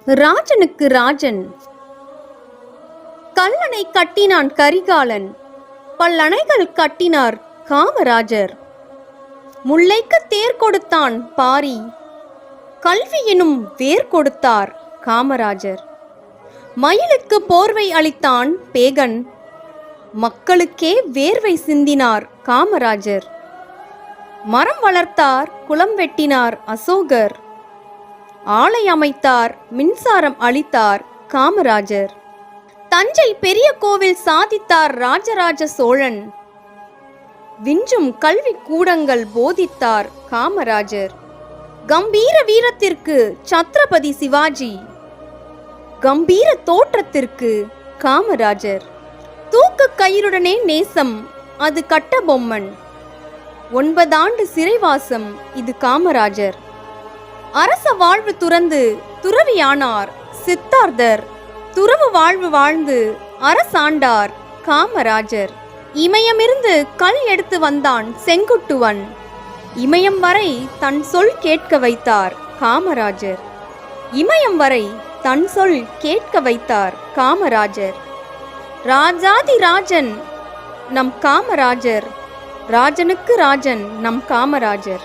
ராஜனுக்கு ராஜன். கல்லணை கட்டினான் கரிகாலன், பல்லணைகள் கட்டினார் காமராஜர். முல்லைக்கு தேர் கொடுத்தான் பாரி, கல்வி எனும் வேர் கொடுத்தார் காமராஜர். மயிலுக்கு போர்வை அளித்தான் பேகன், மக்களுக்கே வேர்வை சிந்தினார் காமராஜர். மரம் வளர்த்தார், குளம் வெட்டினார் அசோகர், ஆலை அமைத்தார், மின்சாரம் அளித்தார் காமராஜர். தஞ்சை பெரிய கோவில் சாதித்தார் ராஜராஜ சோழன், விஞ்சும் கல்வி கூடங்கள் போதித்தார் காமராஜர். கம்பீர வீரத்திற்கு சத்ரபதி சிவாஜி, கம்பீர தோற்றத்திற்கு காமராஜர். தூக்கு கயிறுடனே நேசம் அது கட்டபொம்மன், 9 ஆண்டு சிறைவாசம் இது காமராஜர். அரச வாழ்வு துறந்து துறவியானார் சித்தார்த்தர், துறவு வாழ்வு வாழ்ந்து அரசாண்டார் காமராஜர். இமயமிருந்து கல் எடுத்து வந்தான் செங்குட்டுவன், இமயம் வரை தன் சொல் கேட்க வைத்தார் காமராஜர். இமயம் வரை தன் சொல் கேட்க வைத்தார் காமராஜர். ராஜாதி ராஜன் நம் காமராஜர், ராஜனுக்கு ராஜன் நம் காமராஜர்.